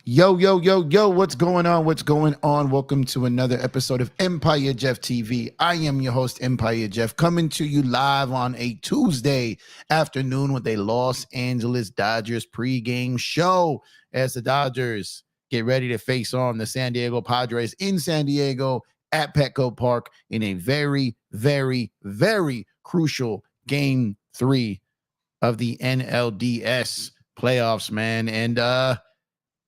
Yo, yo, yo, yo, what's going on? What's going on? Welcome to another episode of EmpireJeffTV. I am your host, Empire Jeff, coming to you live on a Tuesday afternoon with a Los Angeles Dodgers pregame show as the Dodgers get ready to face on the San Diego Padres in San Diego at Petco Park in a very, very, very crucial Game 3 of the NLDS playoffs, man. And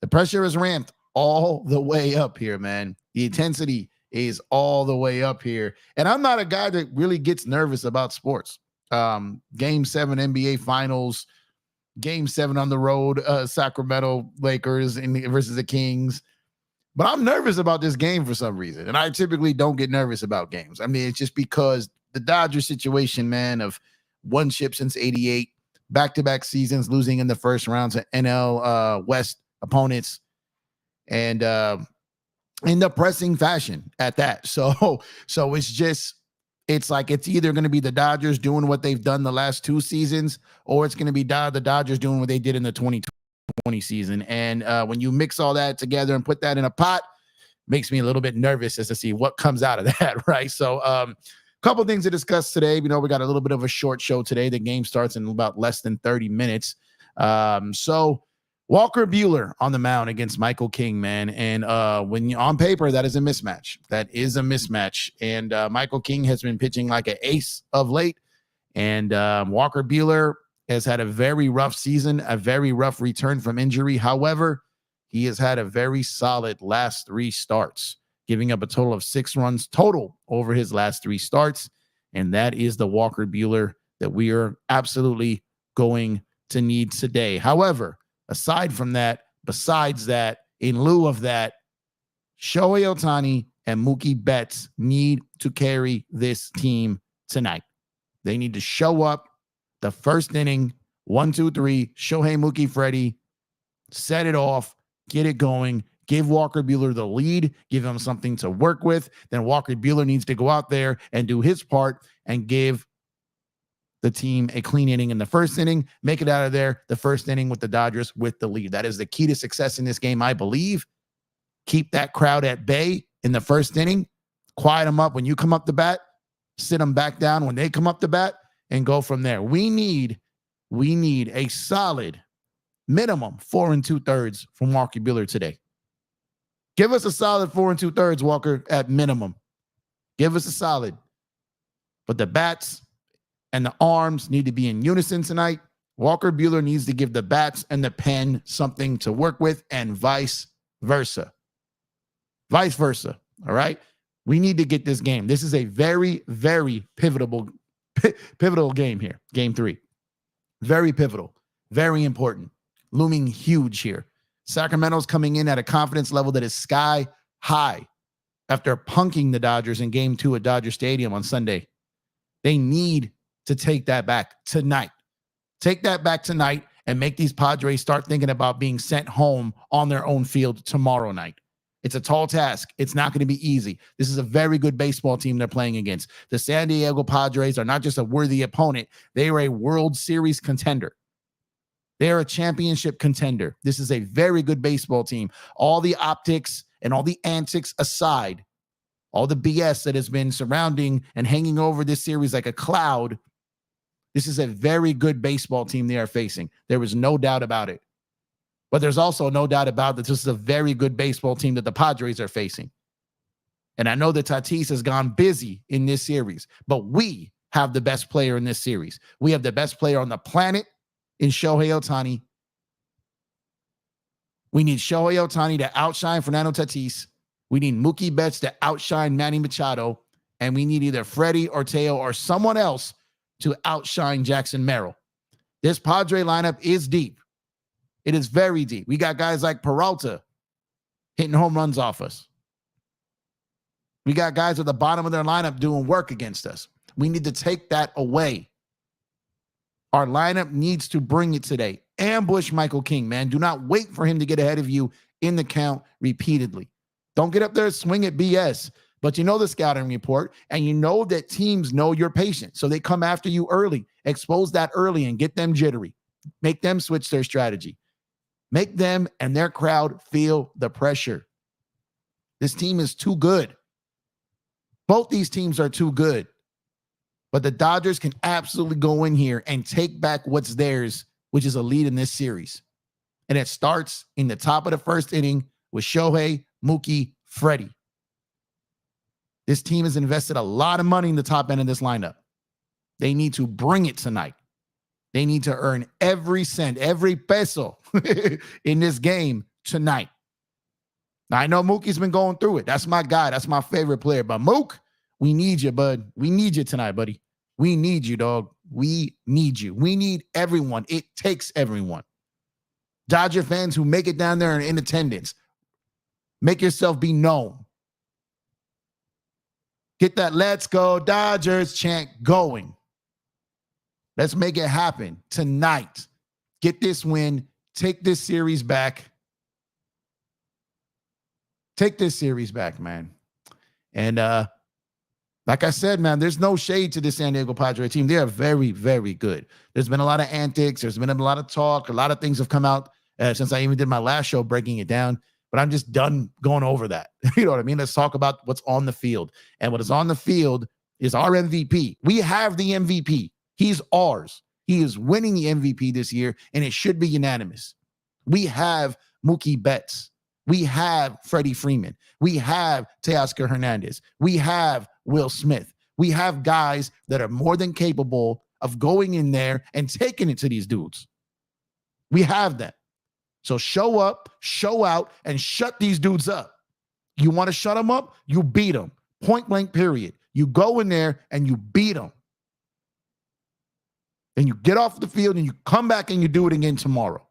the pressure is ramped all the way up here, man. The intensity is all the way up here. And I'm not a guy that really gets nervous about sports. Game 7 NBA Finals, Game 7 on the road, Sacramento Lakers versus the Kings. But I'm nervous about this game for some reason. And I typically don't get nervous about games. I mean, it's just because the Dodgers situation, man, of one chip since 88, back-to-back seasons losing in the first round to NL West opponents, and in the pressing fashion at that. So it's like it's either going to be the Dodgers doing what they've done the last two seasons, or it's going to be the Dodgers doing what they did in the 2020 season. And when you mix all that together and put that in a pot, makes me a little bit nervous as to see what comes out of that, right? So couple things to discuss today. You know, we got a little bit of a short show today. The game starts in about less than 30 minutes. So Walker Buehler on the mound against Michael King, man. And when you on paper, that is a mismatch. That is a mismatch. And Michael King has been pitching like an ace of late. And Walker Buehler has had a very rough season, a very rough return from injury. However, he has had a very solid last three starts, giving up a total of 6 runs total over his last 3 starts. And that is the Walker Buehler that we are absolutely going to need today. However, aside from that, besides that, in lieu of that, Shohei Ohtani and Mookie Betts need to carry this team tonight. They need to show up the first inning, 1, 2, 3, Shohei, Mookie, Freddie, set it off, get it going, give Walker Buehler the lead, give him something to work with. Then Walker Buehler needs to go out there and do his part and give the team a clean inning in the first inning, make it out of there the first inning with the Dodgers with the lead. That is the key to success in this game, I believe. Keep that crowd at bay in the first inning, quiet them up when you come up to bat, sit them back down when they come up to bat, and go from there. We need a solid minimum 4 2/3 from Walker Buehler today. Give us a solid 4 2/3, Walker, at minimum. Give us a solid. But the bats and the arms need to be in unison tonight. Walker Buehler needs to give the bats and the pen something to work with, and vice versa. Vice versa, all right? We need to get this game. This is a very, very pivotal game here, game 3. Very pivotal, very important, looming huge here. Sacramento's coming in at a confidence level that is sky high after punking the Dodgers in game 2 at Dodger Stadium on Sunday. They need to take that back tonight. Take that back tonight and make these Padres start thinking about being sent home on their own field tomorrow night. It's a tall task. It's not going to be easy. This is a very good baseball team they're playing against. The San Diego Padres are not just a worthy opponent. They are a World Series contender. They are a championship contender. This is a very good baseball team. All the optics and all the antics aside, all the BS that has been surrounding and hanging over this series like a cloud, this is a very good baseball team they are facing. There is no doubt about it. But there's also no doubt about that this is a very good baseball team that the Padres are facing. And I know that Tatis has gone busy in this series, but we have the best player in this series. We have the best player on the planet in Shohei Ohtani. We need Shohei Ohtani to outshine Fernando Tatis. We need Mookie Betts to outshine Manny Machado. And we need either Freddie or Teo or someone else to outshine Jackson Merrill. This Padre lineup is deep. It is very deep. We got guys like Peralta hitting home runs off us. We got guys at the bottom of their lineup doing work against us. We need to take that away. Our lineup needs to bring it today. Ambush Michael King, man. Do not wait for him to get ahead of you in the count repeatedly. Don't get up there and swing at BS. But you know the scouting report, and you know that teams know you're patient. So they come after you early. Expose that early and get them jittery. Make them switch their strategy. Make them and their crowd feel the pressure. This team is too good. Both these teams are too good. But the Dodgers can absolutely go in here and take back what's theirs, which is a lead in this series. And it starts in the top of the first inning with Shohei, Mookie, Freddie. This team has invested a lot of money in the top end of this lineup. They need to bring it tonight. They need to earn every cent, every peso in this game tonight. Now, I know Mookie's been going through it. That's my guy. That's my favorite player. But Mook, we need you, bud. We need you tonight, buddy. We need you, dog. We need you. We need everyone. It takes everyone. Dodger fans who make it down there and in attendance, make yourself be known. Get that "Let's Go Dodgers" chant going. Let's make it happen tonight. Get this win. Take this series back. Take this series back, man. And like I said, man, there's no shade to the San Diego Padres team. They are very, very good. There's been a lot of antics. There's been a lot of talk. A lot of things have come out since I even did my last show breaking it down. But I'm just done going over that. You know what I mean? Let's talk about what's on the field. And what is on the field is our MVP. We have the MVP. He's ours. He is winning the MVP this year, and it should be unanimous. We have Mookie Betts. We have Freddie Freeman. We have Teoscar Hernandez. We have Will Smith. We have guys that are more than capable of going in there and taking it to these dudes. We have that. So show up, show out, and shut these dudes up. You want to shut them up? You beat them. Point blank, period. You go in there and you beat them. Then you get off the field and you come back and you do it again tomorrow.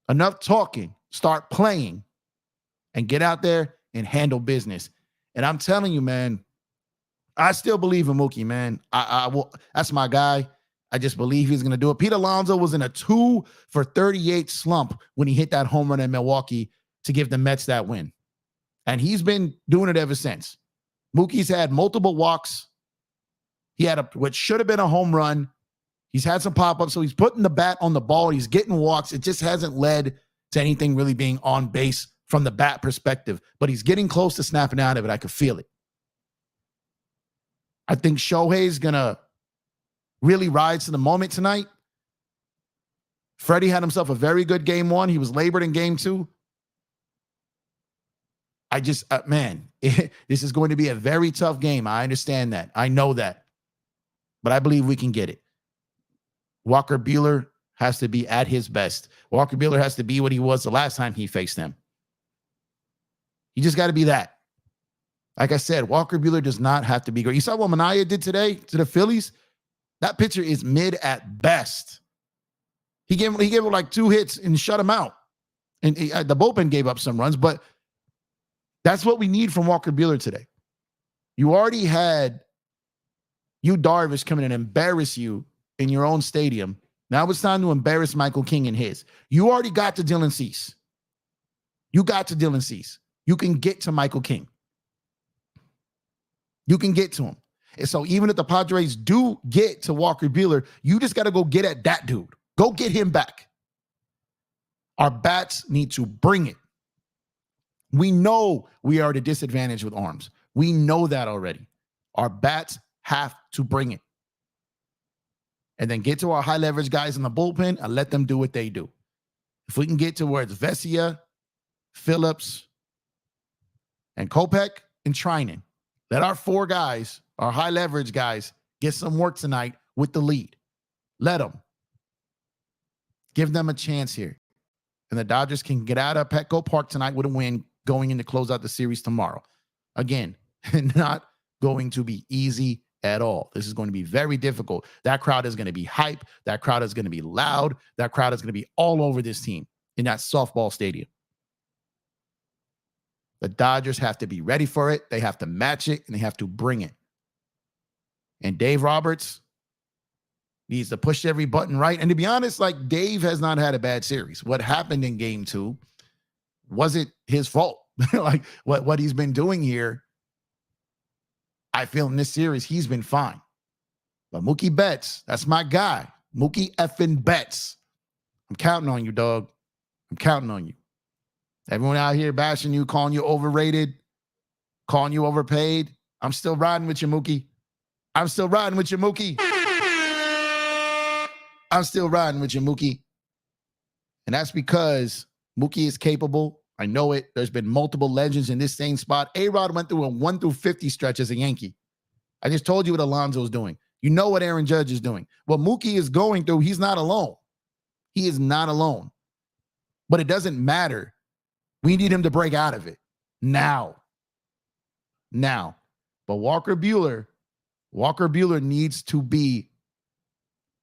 Enough talking. Start playing and get out there and handle business. And I'm telling you, man, I still believe in Mookie, man. I will. That's my guy. I just believe he's going to do it. Pete Alonso was in a 2 for 38 slump when he hit that home run in Milwaukee to give the Mets that win. And he's been doing it ever since. Mookie's had multiple walks. He had what should have been a home run. He's had some pop-ups, so he's putting the bat on the ball. He's getting walks. It just hasn't led to anything really being on base from the bat perspective. But he's getting close to snapping out of it. I could feel it. I think Shohei's going to really rise to the moment tonight. Freddie had himself a very good game one. He was labored in game two. I just, this is going to be a very tough game. I understand that. I know that. But I believe we can get it. Walker Buehler has to be at his best. Walker Buehler has to be what he was the last time he faced them. You just got to be that. Like I said, Walker Buehler does not have to be great. You saw what Minaya did today to the Phillies? That pitcher is mid at best. He gave him like 2 hits and shut him out. And the bullpen gave up some runs, but that's what we need from Walker Buehler today. You already had Darvish come in and embarrass you in your own stadium. Now it's time to embarrass Michael King in his. You already got to Dylan Cease. You got to Dylan Cease. You can get to Michael King. You can get to him. And so even if the Padres do get to Walker Buehler, you just got to go get at that dude. Go get him back. Our bats need to bring it. We know we are at a disadvantage with arms. We know that already. Our bats have to bring it. And then get to our high leverage guys in the bullpen and let them do what they do. If we can get to where it's Vesia, Phillips, and Kopech and Trinan, let our 4 guys, our high leverage guys, get some work tonight with the lead. Let them. Give them a chance here. And the Dodgers can get out of Petco Park tonight with a win going in to close out the series tomorrow. Again, not going to be easy at all. This is going to be very difficult. That crowd is going to be hype. That crowd is going to be loud. That crowd is going to be all over this team in that softball stadium. The Dodgers have to be ready for it. They have to match it, and they have to bring it. And Dave Roberts needs to push every button right. And to be honest, like, Dave has not had a bad series. What happened in game 2 wasn't his fault. Like what he's been doing here, I feel in this series, he's been fine. But Mookie Betts, that's my guy. Mookie effing Betts. I'm counting on you, dog. I'm counting on you. Everyone out here bashing you, calling you overrated, calling you overpaid. I'm still riding with you, Mookie. I'm still riding with you, Mookie. I'm still riding with you, Mookie. And that's because Mookie is capable. I know it. There's been multiple legends in this same spot. A-Rod went through a 1 through 50 stretch as a Yankee. I just told you what Alonso's doing. You know what Aaron Judge is doing. What Mookie is going through, he's not alone. He is not alone. But it doesn't matter. We need him to break out of it now. But Walker Buehler needs to be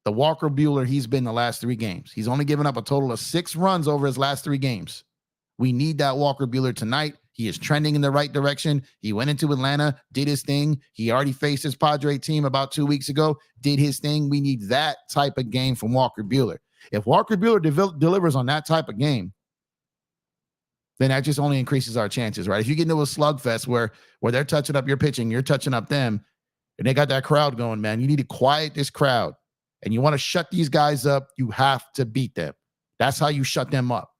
the Walker Buehler he's been the last 3 games. He's only given up a total of 6 runs over his last 3 games. We need that Walker Buehler tonight. He is trending in the right direction. He went into Atlanta, did his thing. He already faced his Padre team about 2 weeks ago, did his thing. We need that type of game from Walker Buehler. If Walker Buehler delivers on that type of game, then that just only increases our chances, right? If you get into a slugfest where they're touching up your pitching, you're touching up them, and they got that crowd going, man, you need to quiet this crowd. And you want to shut these guys up, you have to beat them. That's how you shut them up.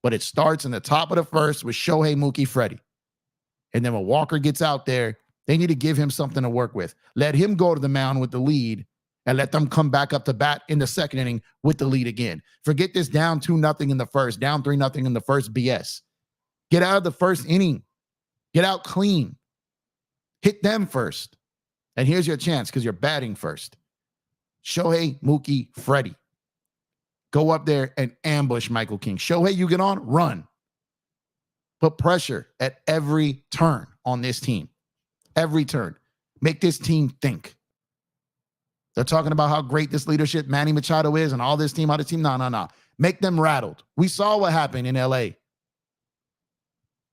But it starts in the top of the first with Shohei, Mookie, Freddie. And then when Walker gets out there, they need to give him something to work with. Let him go to the mound with the lead and let them come back up to bat in the second inning with the lead again. Forget this down 2-0 in the first, down 3-0 in the first BS. Get out of the first inning. Get out clean. Hit them first. And here's your chance because you're batting first. Shohei, Mookie, Freddie. Go up there and ambush Michael King. Shohei, you get on, run. Put pressure at every turn on this team. Every turn. Make this team think. They're talking about how great this leadership Manny Machado is and all this team, No. Make them rattled. We saw what happened in LA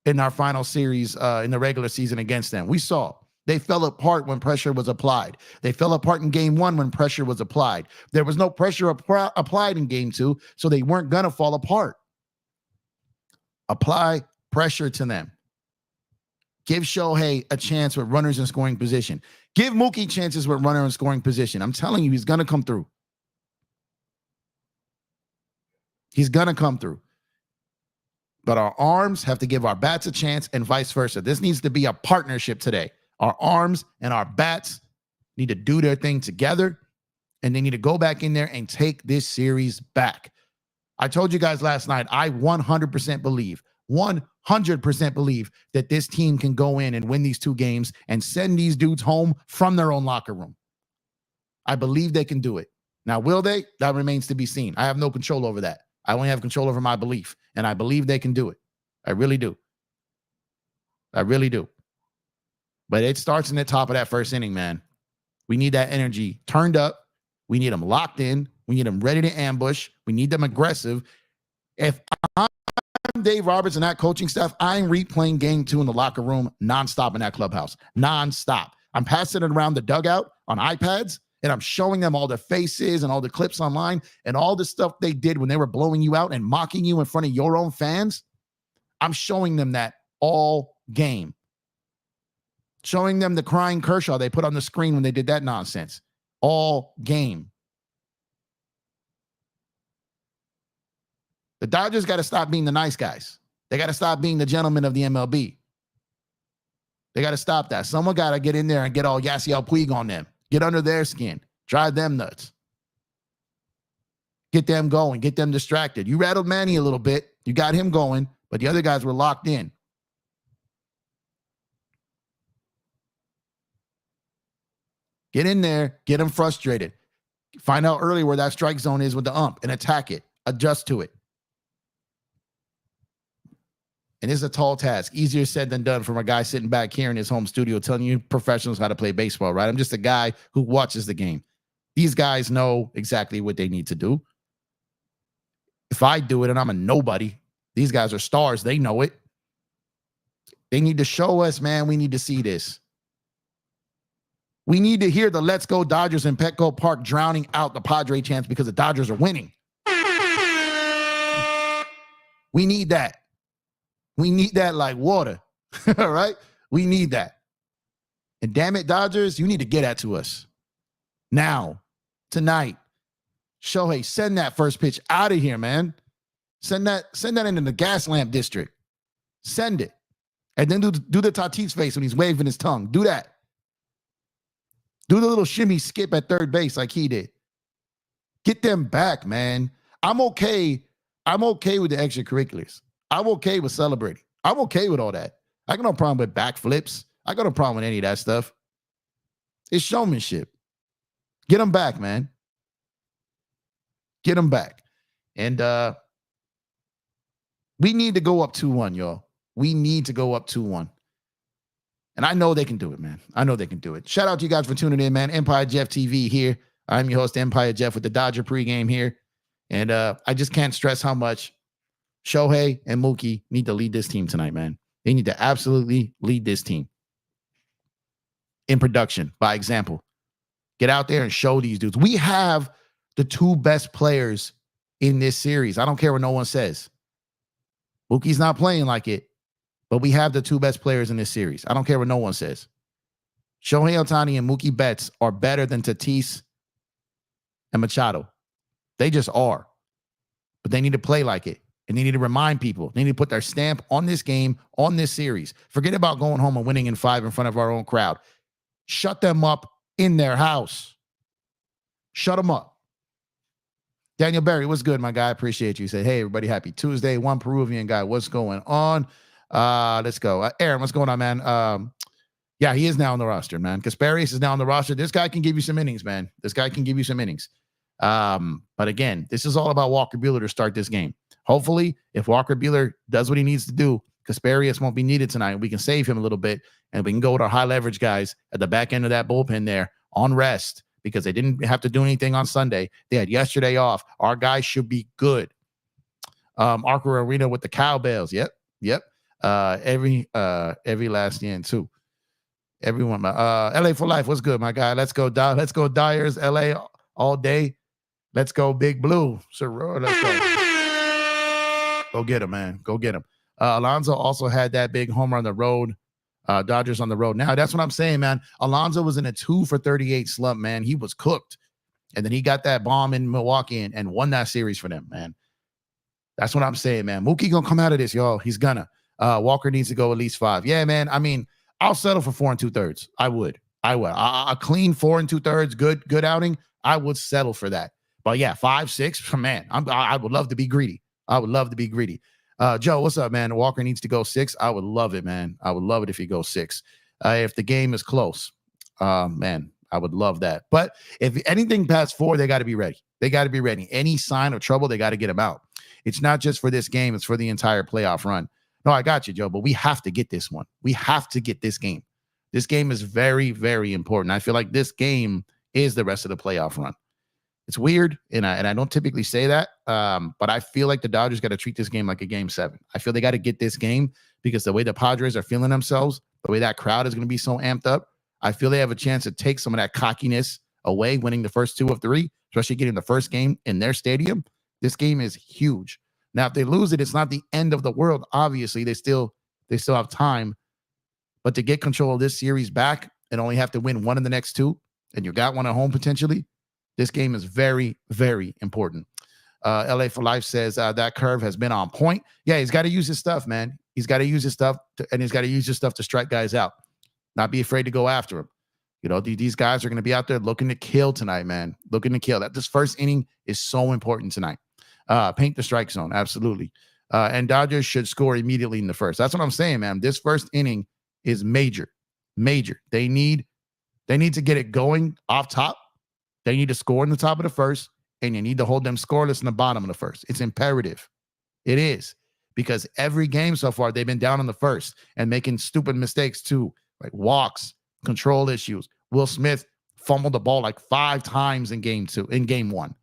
in our final series in the regular season against them. We saw. They fell apart when pressure was applied. They fell apart in game 1 when pressure was applied. There was no pressure applied in game 2, so they weren't going to fall apart. Apply pressure to them. Give Shohei a chance with runners in scoring position. Give Mookie chances with runner in scoring position. I'm telling you, he's going to come through. He's going to come through. But our arms have to give our bats a chance and vice versa. This needs to be a partnership today. Our arms and our bats need to do their thing together, and they need to go back in there and take this series back. I told you guys last night, I 100% believe that this team can go in and win these 2 games and send these dudes home from their own locker room. I believe they can do it. Now, will they? That remains to be seen. I have no control over that. I only have control over my belief, and I believe they can do it. I really do. I really do. But it starts in the top of that first inning, man. We need that energy turned up. We need them locked in. We need them ready to ambush. We need them aggressive. If I'm Dave Roberts and that coaching staff, I'm replaying game 2 in the locker room nonstop in that clubhouse. Nonstop. I'm passing it around the dugout on iPads, and I'm showing them all the faces and all the clips online and all the stuff they did when they were blowing you out and mocking you in front of your own fans. I'm showing them that all game. Showing them the crying Kershaw they put on the screen when they did that nonsense. All game. The Dodgers got to stop being the nice guys. They got to stop being the gentlemen of the MLB. They got to stop that. Someone got to get in there and get all Yasiel Puig on them. Get under their skin. Drive them nuts. Get them going. Get them distracted. You rattled Manny a little bit. You got him going, but the other guys were locked in. Get in there. Get them frustrated. Find out early where that strike zone is with the ump and attack it. Adjust to it. And it's a tall task. Easier said than done from a guy sitting back here in his home studio telling you professionals how to play baseball, right? I'm just a guy who watches the game. These guys know exactly what they need to do. If I do it and I'm a nobody, these guys are stars. They know it. They need to show us, man. We need to see this. We need to hear the Let's Go Dodgers in Petco Park drowning out the Padre chants because the Dodgers are winning. We need that. We need that like water. All right? We need that. And damn it, Dodgers, you need to get that to us. Now, tonight. Shohei, send that first pitch out of here, man. Send that into the gas lamp district. Send it. And then do the Tatis face when he's waving his tongue. Do that. Do the little shimmy skip at third base like he did. Get them back, man. I'm okay with the extracurriculars. I'm okay with celebrating. I'm okay with all that. I got no problem with backflips. I got no problem with any of that stuff. It's showmanship. Get them back, man. Get them back. And we need to go up 2-1, y'all. We need to go up 2-1. And I know they can do it, man. I know they can do it. Shout out to you guys for tuning in, man. EmpireJeffTV here. I'm your host, Empire Jeff, with the Dodger pregame here. And I just can't stress how much Shohei and Mookie need to lead this team tonight, man. They need to absolutely lead this team in production, by example. Get out there and show these dudes. We have the 2 best players in this series. I don't care what no one says. Mookie's not playing like it, but we have the 2 best players in this series. I don't care what no one says. Shohei Ohtani and Mookie Betts are better than Tatis and Machado. They just are. But they need to play like it. And they need to remind people. They need to put their stamp on this game, on this series. Forget about going home and winning in 5 in front of our own crowd. Shut them up in their house. Shut them up. Daniel Berry, what's good, my guy? Appreciate you. He said, hey, everybody, happy Tuesday. One Peruvian guy, what's going on? Let's go. Aaron, what's going on, man? Yeah, he is now on the roster, man. Kasparius is now on the roster. This guy can give you some innings, man. This guy can give you some innings. But again, this is all about Walker Buehler to start this game. Hopefully, if Walker Buehler does what he needs to do, Kasparius won't be needed tonight. We can save him a little bit, and we can go with our high leverage guys at the back end of that bullpen there on rest because they didn't have to do anything on Sunday. They had yesterday off. Our guys should be good. Arco Arena with the cowbells. Yep. Every last end too. Everyone. LA for life. What's good, my guy? Let's go. Let's go Dyers. LA all day. Let's go Big Blue. Let's go. Go get him, man. Go get him. Alonso also had that big homer on the road Dodgers on the road. Now, that's what I'm saying, man. Alonso was in a 2-for-38 slump, man. He was cooked. And then he got that bomb in Milwaukee and won that series for them, man. That's what I'm saying, man. Mookie gonna come out of this, y'all. He's gonna. Walker needs to go at least 5. Yeah, man. I mean, I'll settle for 4 2/3. I would. A clean 4 2/3, good outing. I would settle for that. But yeah, 5, 6, man. I would love to be greedy. Joe, what's up, man? Walker needs to go 6. I would love it, man. I would love it if he goes 6. If the game is close, man, I would love that. But if anything past 4, they got to be ready. Any sign of trouble, they got to get them out. It's not just for this game. It's for the entire playoff run. No, I got you, Joe, but we have to get this one. We have to get this game. This game is very, very important. I feel like this game is the rest of the playoff run. It's weird, and I don't typically say that, but I feel like the Dodgers got to treat this game like a game 7. I feel they got to get this game because the way the Padres are feeling themselves, the way that crowd is going to be so amped up, I feel they have a chance to take some of that cockiness away, winning the first 2 of 3, especially getting the first game in their stadium. This game is huge. Now, if they lose it, it's not the end of the world. Obviously, they still have time, but to get control of this series back and only have to win 1 in the next 2, and you got 1 at home potentially, this game is very, very important. LA for Life says that curve has been on point. Yeah, he's got to use his stuff, man. He's got to use his stuff, and he's got to use his stuff to strike guys out. Not be afraid to go after him. You know, these guys are going to be out there looking to kill tonight, man. Looking to kill. This first inning is so important tonight. Paint the strike zone, absolutely. And Dodgers should score immediately in the first. That's what I'm saying, man. This first inning is major. They need to get it going off top. They need to score in the top of the first, and you need to hold them scoreless in the bottom of the first. It's imperative. It is, because every game so far, they've been down in the first and making stupid mistakes too, like walks, control issues. Will Smith fumbled the ball like 5 times in game 1.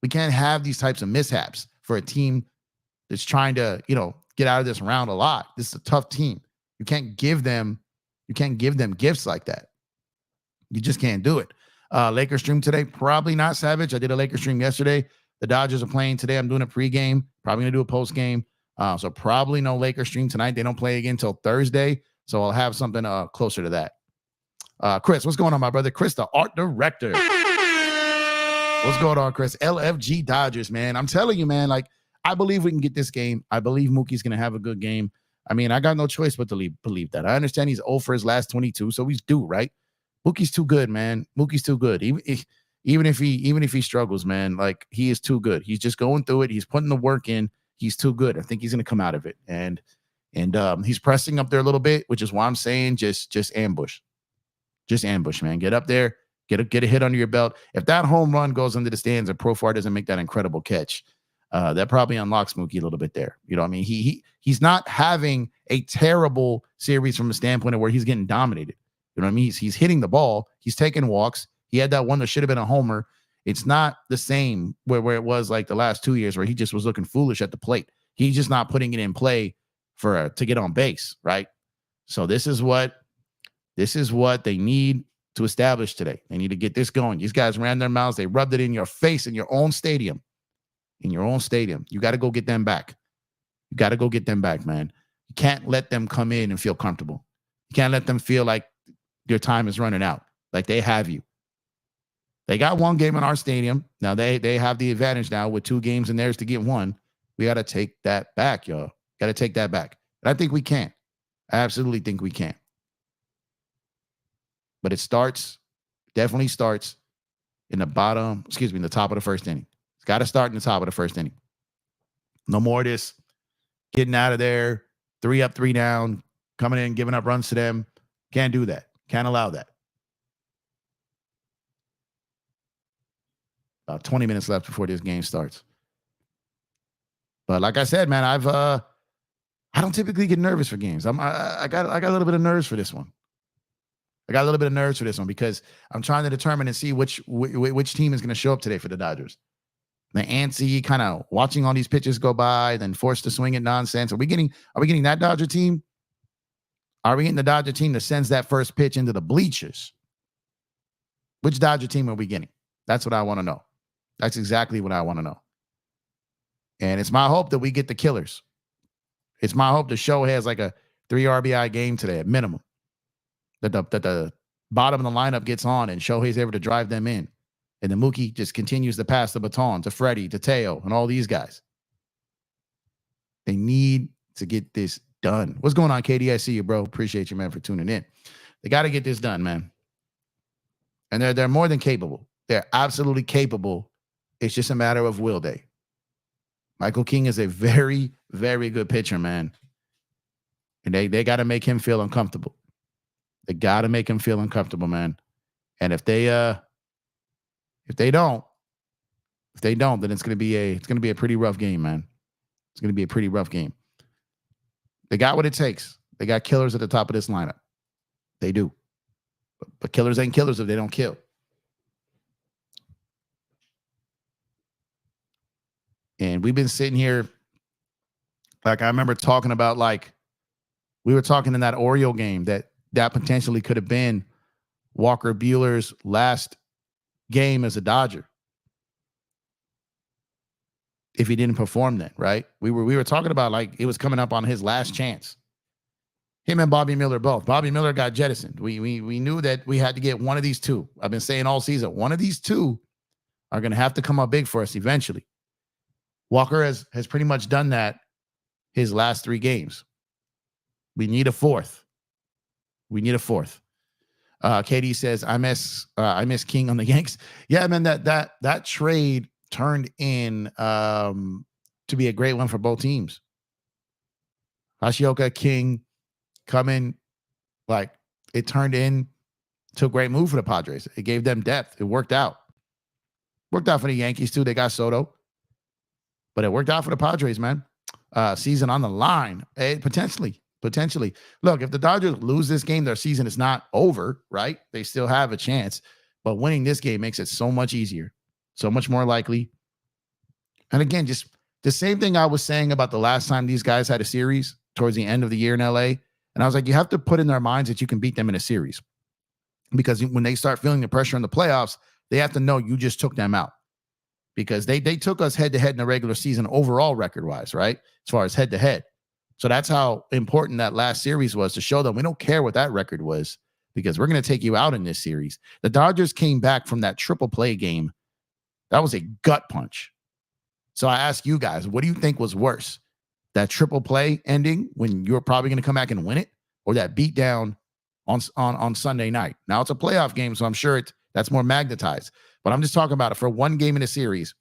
We can't have these types of mishaps for a team that's trying to, get out of this round a lot. This is a tough team. You can't give them gifts like that. You just can't do it. Lakers stream today, probably not, Savage. I did a Lakers stream yesterday. The Dodgers are playing today. I'm doing a pregame, probably going to do a postgame. So probably no Lakers stream tonight. They don't play again until Thursday. So I'll have something closer to that. Chris, what's going on, my brother? Chris, the art director. What's going on, Chris? LFG Dodgers, man. I'm telling you, man, like, I believe we can get this game. I believe Mookie's going to have a good game. I mean, I got no choice but to believe that. I understand he's 0 for his last 22, so he's due, right? Mookie's too good, man. Mookie's too good. Even if he struggles, man, like, he is too good. He's just going through it. He's putting the work in. He's too good. I think he's going to come out of it. And he's pressing up there a little bit, which is why I'm saying just ambush. Just ambush, man. Get up there. Get a hit under your belt. If that home run goes into the stands and Profar doesn't make that incredible catch, that probably unlocks Mookie a little bit there. You know what I mean? He's not having a terrible series from a standpoint of where he's getting dominated. You know what I mean? He's hitting the ball. He's taking walks. He had that one that should have been a homer. It's not the same where it was like the last 2 years where he just was looking foolish at the plate. He's just not putting it in play to get on base, right? So this is what they need to establish today. They need to get this going. These guys ran their mouths. They rubbed it in your face in your own stadium. You got to go get them back. Man. You can't let them come in and feel comfortable. You can't let them feel like your time is running out, like they have you. They got 1 game in our stadium. Now they have the advantage now with 2 games in theirs to get 1. We got to take that back, y'all. Got to take that back. And I think we can. I absolutely think we can. But it definitely starts in the top of the first inning. It's got to start in the top of the first inning. No more of this getting out of there, 3 up, 3 down, coming in, giving up runs to them. Can't do that. Can't allow that. About 20 minutes left before this game starts. But like I said, man, I don't typically get nervous for games. I got a little bit of nerves for this one. Because I'm trying to determine and see which team is going to show up today for the Dodgers. The antsy, kind of watching all these pitches go by, then forced to swing at nonsense. Are we getting that Dodger team? Are we getting the Dodger team that sends that first pitch into the bleachers? Which Dodger team are we getting? That's what I want to know. That's exactly what I want to know. And it's my hope that we get the killers. It's my hope the show has like a 3 RBI game today at minimum. That the bottom of the lineup gets on and Shohei's able to drive them in. And then Mookie just continues to pass the baton to Freddie, to Teo, and all these guys. They need to get this done. What's going on, KD? I see you, bro. Appreciate you, man, for tuning in. They got to get this done, man. And they're more than capable. They're absolutely capable. It's just a matter of will they. Michael King is a very, very good pitcher, man. And they got to make him feel uncomfortable. They got to make him feel uncomfortable, man. And if they don't, then it's gonna be a pretty rough game, man. It's gonna be a pretty rough game. They got what it takes. They got killers at the top of this lineup. They do. But killers ain't killers if they don't kill. And we've been sitting here, like I remember talking about, like we were talking in that Oriole game that potentially could have been Walker Buehler's last game as a Dodger if he didn't perform then, right? We were talking about like it was coming up on his last chance. Him and Bobby Miller both. Bobby Miller got jettisoned. We knew that we had to get one of these two. I've been saying all season, one of these two are going to have to come up big for us eventually. Walker has pretty much done that his last 3 games. We need a fourth. KD says, I miss King on the Yanks. Yeah, man, that trade turned in to be a great one for both teams. Hashioka, King, coming, like it turned in to a great move for the Padres. It gave them depth. It worked out. Worked out for the Yankees too. They got Soto. But it worked out for the Padres, man. Season on the line. Potentially. Look, if the Dodgers lose this game, their season is not over, right? They still have a chance. But winning this game makes it so much easier, so much more likely. And again, just the same thing I was saying about the last time these guys had a series towards the end of the year in LA. And I was like, you have to put in their minds that you can beat them in a series. Because when they start feeling the pressure in the playoffs, they have to know you just took them out. Because they took us head-to-head in the regular season overall record-wise, right? As far as head-to-head. So that's how important that last series was, to show them we don't care what that record was, because we're going to take you out in this series. The Dodgers came back from that triple play game. That was a gut punch. So I ask you guys, what do you think was worse? That triple play ending when you're probably going to come back and win it, or that beatdown on Sunday night? Now it's a playoff game, so I'm sure that's more magnetized. But I'm just talking about it for one game in a series.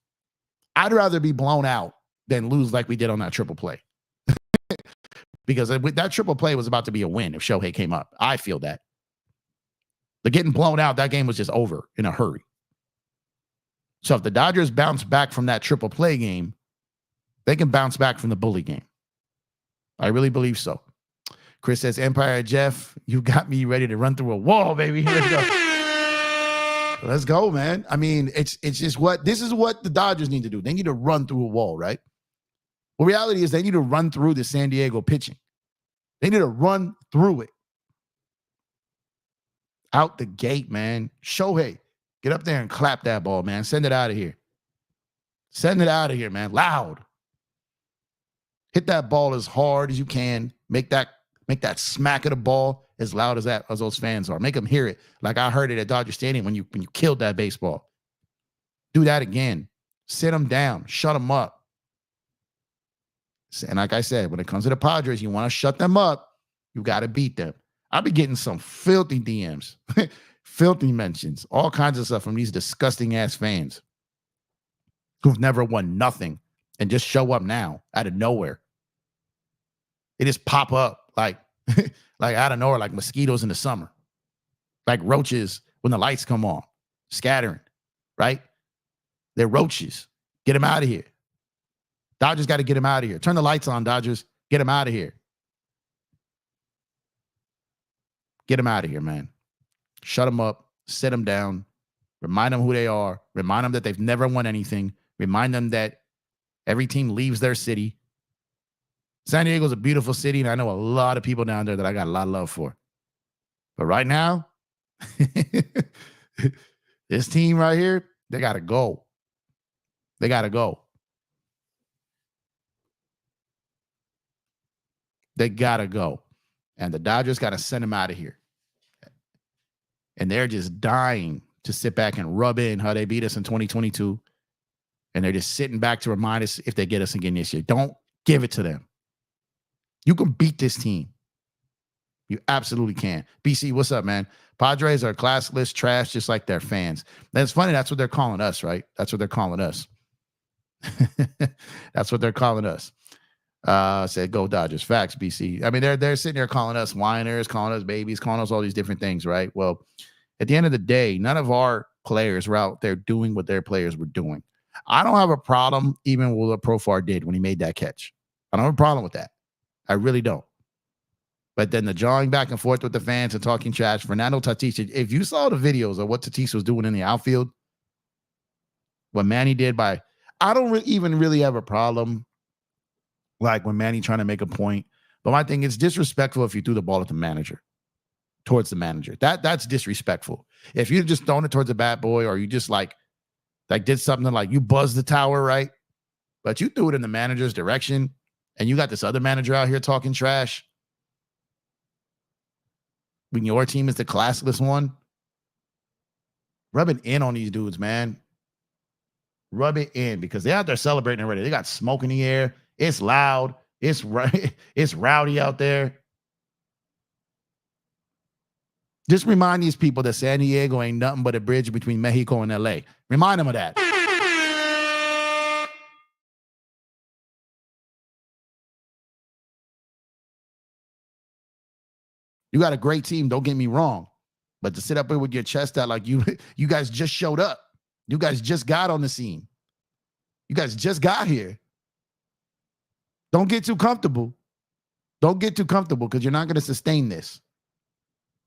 I'd rather be blown out than lose like we did on that triple play. Because that triple play was about to be a win if Shohei came up. I feel that. But getting blown out, that game was just over in a hurry. So if the Dodgers bounce back from that triple play game, they can bounce back from the bully game. I really believe so. Chris says, Empire Jeff, you got me ready to run through a wall, baby. Let's go. Let's go, man. I mean, this is what the Dodgers need to do. They need to run through a wall, right? Well, reality is they need to run through the San Diego pitching. They need to run through it. Out the gate, man. Shohei, get up there and clap that ball, man. Send it out of here. Send it out of here, man. Loud. Hit that ball as hard as you can. Make that smack of the ball as loud as those fans are. Make them hear it like I heard it at Dodger Stadium when you killed that baseball. Do that again. Sit them down. Shut them up. And like I said, when it comes to the Padres, you want to shut them up, you got to beat them. I'll be getting some filthy DMs, filthy mentions, all kinds of stuff from these disgusting ass fans who've never won nothing and just show up now out of nowhere. They just pop up like out of nowhere, like mosquitoes in the summer, like roaches when the lights come on, scattering, right? They're roaches. Get them out of here. Dodgers got to get them out of here. Turn the lights on, Dodgers. Get them out of here. Get them out of here, man. Shut them up. Sit them down. Remind them who they are. Remind them that they've never won anything. Remind them that every team leaves their city. San Diego's a beautiful city, and I know a lot of people down there that I got a lot of love for. But right now, this team right here, they got to go. They got to go. They got to go. And the Dodgers got to send him out of here. And they're just dying to sit back and rub in how they beat us in 2022. And they're just sitting back to remind us if they get us again this year. Don't give it to them. You can beat this team. You absolutely can. BC, what's up, man? Padres are classless trash, just like their fans. That's funny. That's what they're calling us, right? That's what they're calling us. That's what they're calling us. Said go Dodgers. Facts, BC. I mean, they're sitting there calling us whiners, calling us babies, calling us all these different things, right? Well, at the end of the day, none of our players were out there doing what their players were doing. I don't have a problem even with what Profar did when he made that catch. I don't have a problem with that. I really don't. But then the jawing back and forth with the fans and talking trash, Fernando Tatis, if you saw the videos of what Tatis was doing in the outfield, what Manny did I don't even really have a problem like when Manny trying to make a point. But my thing is disrespectful if you threw the ball at the manager, towards the manager. That's disrespectful. If you just thrown it towards the bat boy or you just like did something like you buzzed the tower, right? But you threw it in the manager's direction and you got this other manager out here talking trash when your team is the classless one. Rub it in on these dudes, man. Rub it in because they're out there celebrating already. They got smoke in the air. It's loud. It's rowdy out there. Just remind these people that San Diego ain't nothing but a bridge between Mexico and LA. Remind them of that. You got a great team, don't get me wrong. But to sit up here with your chest out like you guys just showed up. You guys just got on the scene. You guys just got here. Don't get too comfortable. Don't get too comfortable because you're not going to sustain this.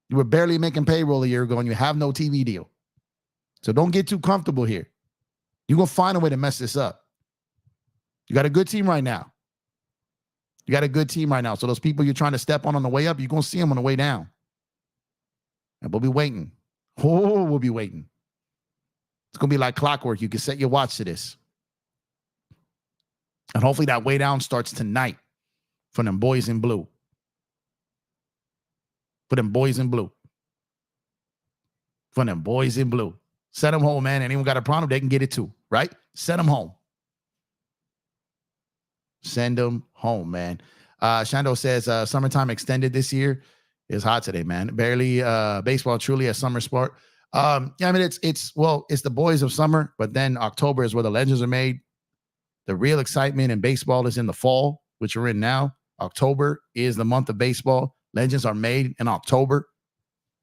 You were barely making payroll a year ago and you have no TV deal. So don't get too comfortable here. You're going to find a way to mess this up. You got a good team right now. You got a good team right now. So those people you're trying to step on the way up, you're going to see them on the way down. And we'll be waiting. Oh, we'll be waiting. It's going to be like clockwork. You can set your watch to this. And hopefully that way down starts tonight for them boys in blue. For them boys in blue. For them boys in blue. Send them home, man. Anyone got a problem, they can get it too, right? Send them home. Send them home, man. Shando says summertime extended this year. It's hot today, man. Barely baseball truly a summer sport. Yeah, I mean it's the boys of summer, but then October is where the legends are made. The real excitement in baseball is in the fall, which we're in now. October is the month of baseball. Legends are made in October.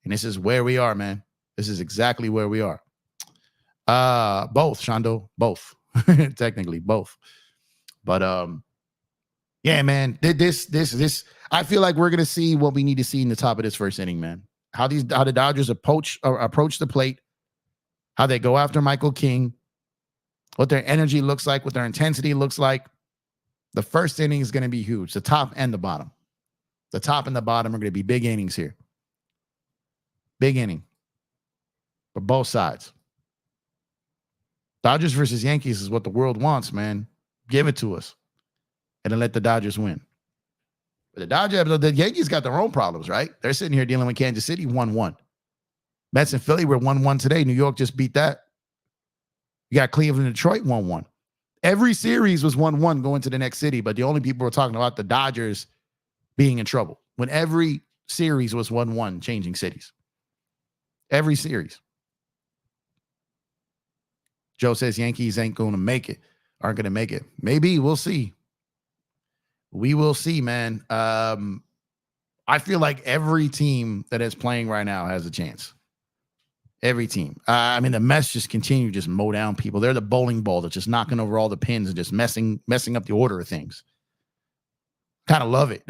And this is where we are, man. This is exactly where we are. Both, Shando, both. Technically, both. But yeah, man. This I feel like we're gonna see what we need to see in the top of this first inning, man. How the Dodgers approach the plate, how they go after Michael King, what their energy looks like, what their intensity looks like. The first inning is going to be huge. The top and the bottom. The top and the bottom are going to be big innings here. Big inning. For both sides. Dodgers versus Yankees is what the world wants, man. Give it to us. And then let the Dodgers win. But the Yankees got their own problems, right? They're sitting here dealing with Kansas City 1-1. Mets and Philly were 1-1 today. New York just beat that. You got Cleveland and Detroit 1-1. Every series was 1-1 going to the next city, but the only people were talking about the Dodgers being in trouble when every series was 1-1 changing cities. Every series. Joe says Yankees ain't going to make it, aren't going to make it. Maybe, we'll see. We will see, man. I feel like every team that is playing right now has a chance. Every team. I mean, the Mets just continue to just mow down people. They're the bowling ball that's just knocking over all the pins and just messing up the order of things. Kind of love it.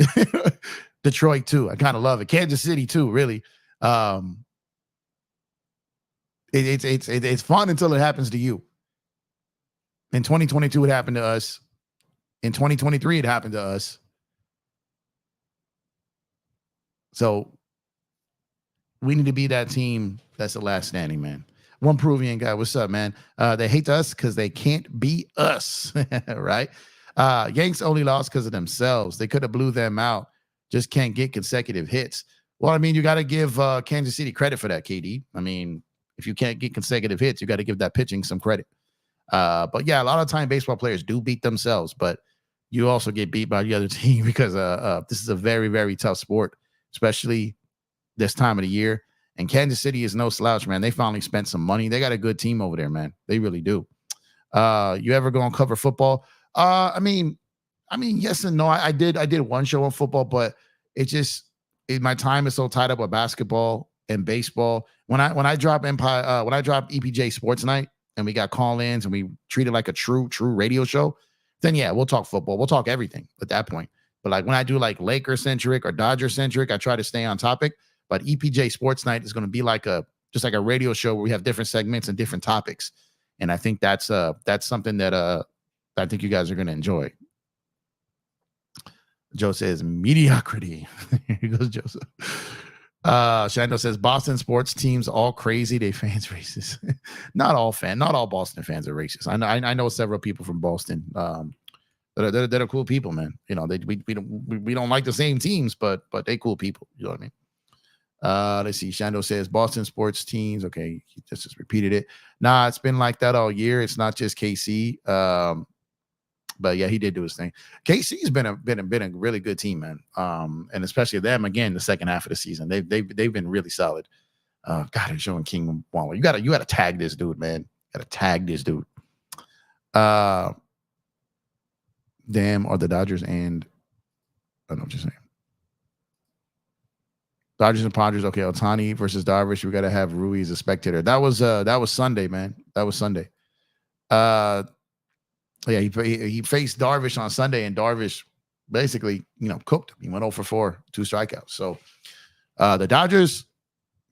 Detroit, too. I kind of love it. Kansas City, too, really. It's fun until it happens to you. In 2022, it happened to us. In 2023, it happened to us. So we need to be that team that's the last standing, man. One Peruvian guy, what's up, man? They hate us because they can't beat us, right? Yanks only lost because of themselves. They could have blew them out. just can't get consecutive hits. Well, I mean, you got to give Kansas City credit for that, KD. I mean, if you can't get consecutive hits, you got to give that pitching some credit. But yeah, a lot of time baseball players do beat themselves, but you also get beat by the other team because this is a very, very tough sport, especially this time of the year. And Kansas City is no slouch, man. They finally spent some money. They got a good team over there, man. They really do. You ever go and cover football? I mean, yes and no. I did one show on football, but my time is so tied up with basketball and baseball. When I drop EPJ Sports Night and we got call-ins and we treat it like a true radio show, then yeah, we'll talk football. We'll talk everything at that point. But like when I do like Laker-centric or Dodger-centric, I try to stay on topic. But EPJ Sports Night is going to be just like a radio show where we have different segments and different topics. And I think that's something that I think you guys are going to enjoy. Joe says mediocrity. Here goes Joseph. Shando says Boston sports teams all crazy. They fans racist. Not all Boston fans are racist. I know several people from Boston. That are cool people, man. You know, we don't like the same teams, but they cool people. You know what I mean? Let's see. Shando says Boston sports teams. Okay, he just repeated it. Nah, it's been like that all year. It's not just KC. But yeah, he did do his thing. KC's been a really good team, man. And especially them again the second half of the season. They've been really solid. God, they're showing King Waller. You gotta tag this dude, man. Gotta tag this dude. Damn, are the Dodgers and I don't know what you're saying. Dodgers and Padres. Okay, Ohtani versus Darvish. We got to have Rui as a spectator. That was Sunday, man. That was Sunday. Yeah, he faced Darvish on Sunday, and Darvish basically, cooked him. He went 0 for 4, 2 strikeouts. So the Dodgers,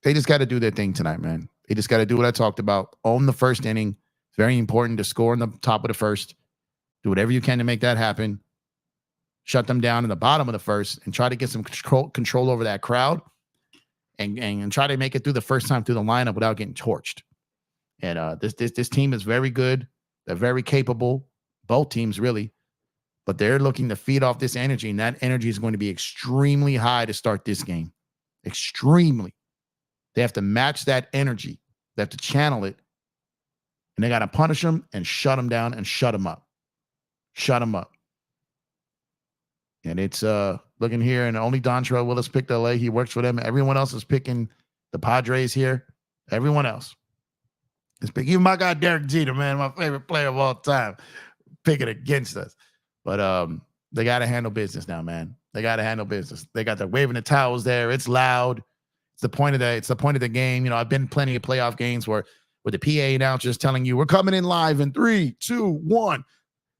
they just got to do their thing tonight, man. They just got to do what I talked about. Own the first inning. It's very important to score in the top of the first. Do whatever you can to make that happen. Shut them down in the bottom of the first and try to get some control over that crowd and try to make it through the first time through the lineup without getting torched. And this team is very good. They're very capable, both teams really, but they're looking to feed off this energy, and that energy is going to be extremely high to start this game. Extremely. They have to match that energy. They have to channel it, and they got to punish them and shut them down and shut them up. Shut them up. And it's looking here, and only Dontrell Willis picked LA. He works for them. Everyone else is picking the Padres here. Everyone else is picking. Even my guy Derek Jeter, man, my favorite player of all time, picking against us. But they got to handle business now, man. They got to handle business. They got the waving the towels there. It's loud. It's the point of the game. I've been plenty of playoff games where with the PA announcers telling you we're coming in live in 3, 2, 1.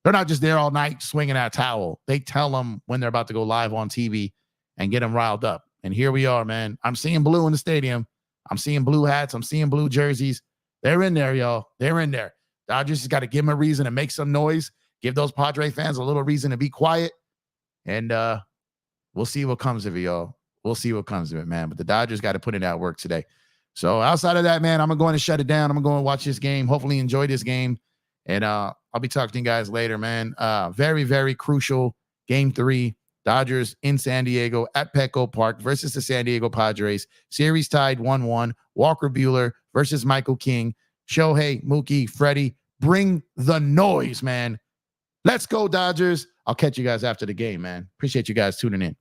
They're not just there all night swinging that towel. They tell them when they're about to go live on TV and get them riled up. And here we are, man. I'm seeing blue in the stadium. I'm seeing blue hats. I'm seeing blue jerseys. They're in there, y'all. They're in there. Dodgers just got to give them a reason to make some noise. Give those Padre fans a little reason to be quiet. And we'll see what comes of it, y'all. We'll see what comes of it, man. But the Dodgers got to put in that work today. So outside of that, man, I'm going to shut it down. I'm going to watch this game. Hopefully enjoy this game. And I'll be talking to you guys later, man. Very, very crucial Game 3. Dodgers in San Diego at Petco Park versus the San Diego Padres. Series tied 1-1. Walker Buehler versus Michael King. Shohei, Mookie, Freddie. Bring the noise, man. Let's go, Dodgers. I'll catch you guys after the game, man. Appreciate you guys tuning in.